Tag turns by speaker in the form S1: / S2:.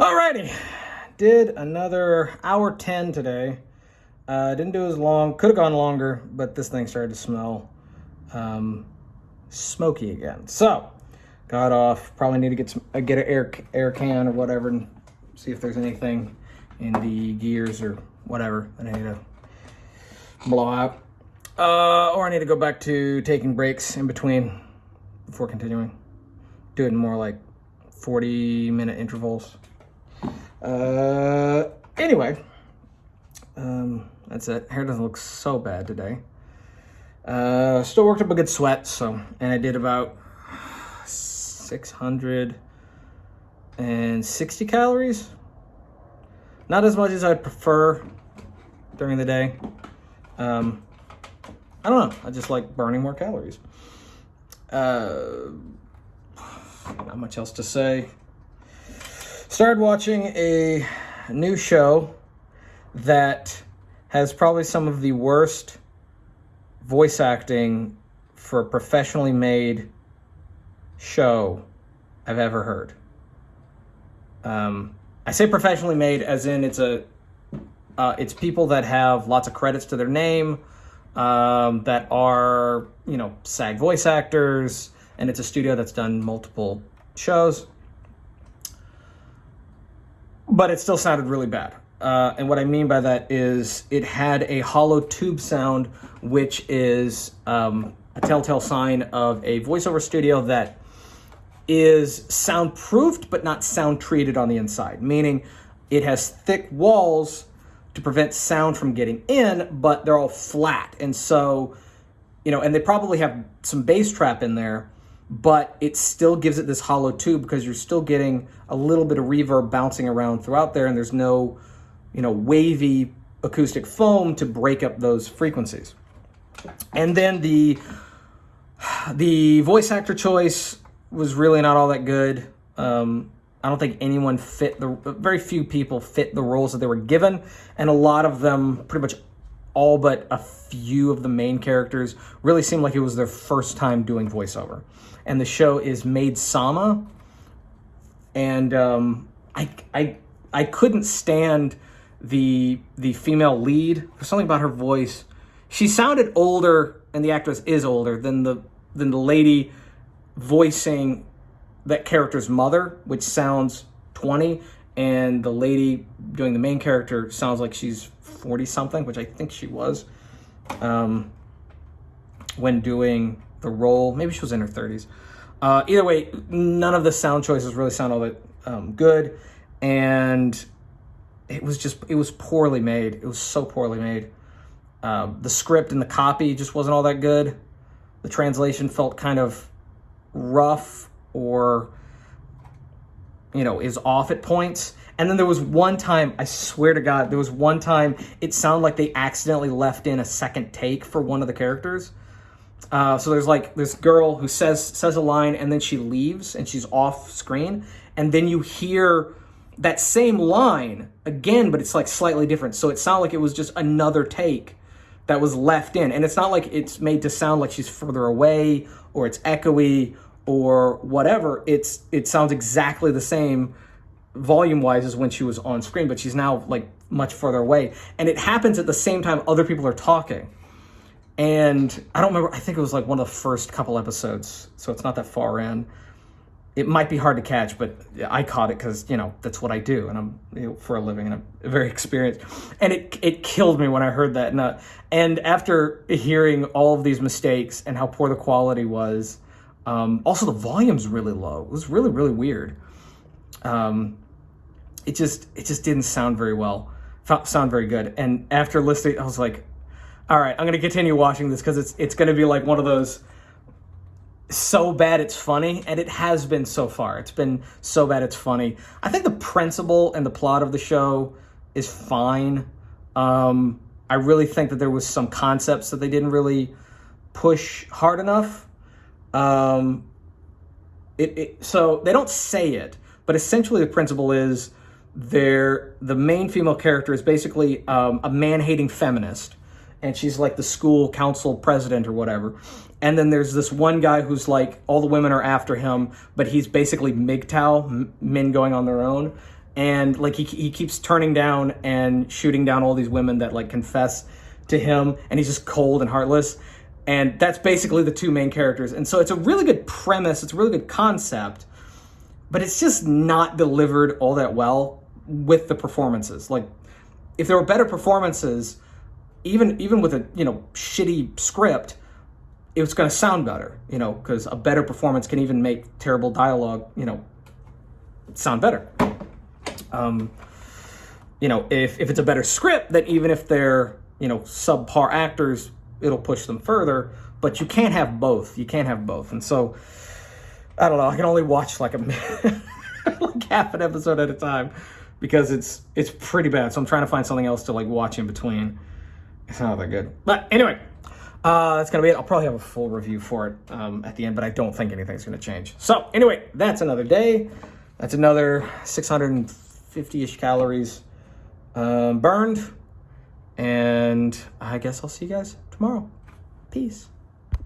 S1: Alrighty, did another hour 10 today. Didn't do as long, could have gone longer, but this thing started to smell smoky again. So, got off, probably need to get an air can or whatever and see if there's anything in the gears or whatever that I need to blow out. Or I need to go back to taking breaks in between before continuing. Doing more like 40-minute intervals. Anyway, that's it. Hair doesn't look so bad today. Still worked up a good sweat, and I did about 660 calories. Not as much as I'd prefer during the day. I don't know. I just like burning more calories. Not much else to say. Started watching a new show that has probably some of the worst voice acting for a professionally made show I've ever heard. I say professionally made as in it's people that have lots of credits to their name, that are, SAG voice actors, and it's a studio that's done multiple shows. But it still sounded really bad. And what I mean by that is it had a hollow tube sound, which is a telltale sign of a voiceover studio that is soundproofed but not sound treated on the inside, meaning it has thick walls to prevent sound from getting in, but they're all flat. And so, and they probably have some bass trap in there, but it still gives it this hollow tube because you're still getting a little bit of reverb bouncing around throughout there, and there's no, wavy acoustic foam to break up those frequencies. And then the voice actor choice was really not all that good. I don't think anyone very few people fit the roles that they were given, and a lot of them, pretty much all but a few of the main characters, really seemed like it was their first time doing voiceover. And the show is Maid Sama, and I couldn't stand the female lead. There's something about her voice. She sounded older, and the actress is older than the lady voicing that character's mother, which sounds 20, and the lady doing the main character sounds like she's 40 something, which I think she was when doing the role. Maybe she was in her 30s. Either way, none of the sound choices really sound all that good, and it was poorly made. It was so poorly made. The script and the copy just wasn't all that good. The translation felt kind of rough or, is off at points. And then there was one time, I swear to God, it sounded like they accidentally left in a second take for one of the characters. So there's like this girl who says a line, and then she leaves and she's off screen, and then you hear that same line again, but it's like slightly different. So it sounded like it was just another take that was left in, and it's not like it's made to sound like she's further away or it's echoey or whatever. It sounds exactly the same volume-wise as when she was on screen, but she's now like much further away, and it happens at the same time other people are talking. And I don't remember, I think it was like one of the first couple episodes, so it's not that far in. It might be hard to catch, but I caught it because, that's what I do, and I'm for a living, and I'm very experienced. And it killed me when I heard that. And after hearing all of these mistakes and how poor the quality was, also the volume's really low. It was really, really weird. It just didn't sound very well, sound very good. And after listening, I was like, all right, I'm going to continue watching this because it's going to be like one of those so bad it's funny, and it has been so far. It's been so bad it's funny. I think the principle and the plot of the show is fine. I really think that there was some concepts that they didn't really push hard enough. So they don't say it, but essentially the principle is the main female character is basically a man-hating feminist, and she's like the school council president or whatever. And then there's this one guy who's like, all the women are after him, but he's basically MGTOW, men going on their own. and like he keeps turning down and shooting down all these women that like confess to him, and he's just cold and heartless. And that's basically the two main characters. And so it's a really good premise, it's a really good concept, but it's just not delivered all that well with the performances. Like, if there were better performances, even with a, you know, shitty script, it was going to sound better, you know, because a better performance can even make terrible dialogue, you know, sound better. You know, if it's a better script, then even if they're, you know, subpar actors, it'll push them further. But you can't have both. You can't have both. And so, I don't know, I can only watch like like half an episode at a time because it's pretty bad. So I'm trying to find something else to like watch in between. It's not that good. But anyway, that's going to be it. I'll probably have a full review for it at the end, but I don't think anything's going to change. So anyway, that's another day. That's another 650-ish calories burned. And I guess I'll see you guys tomorrow. Peace.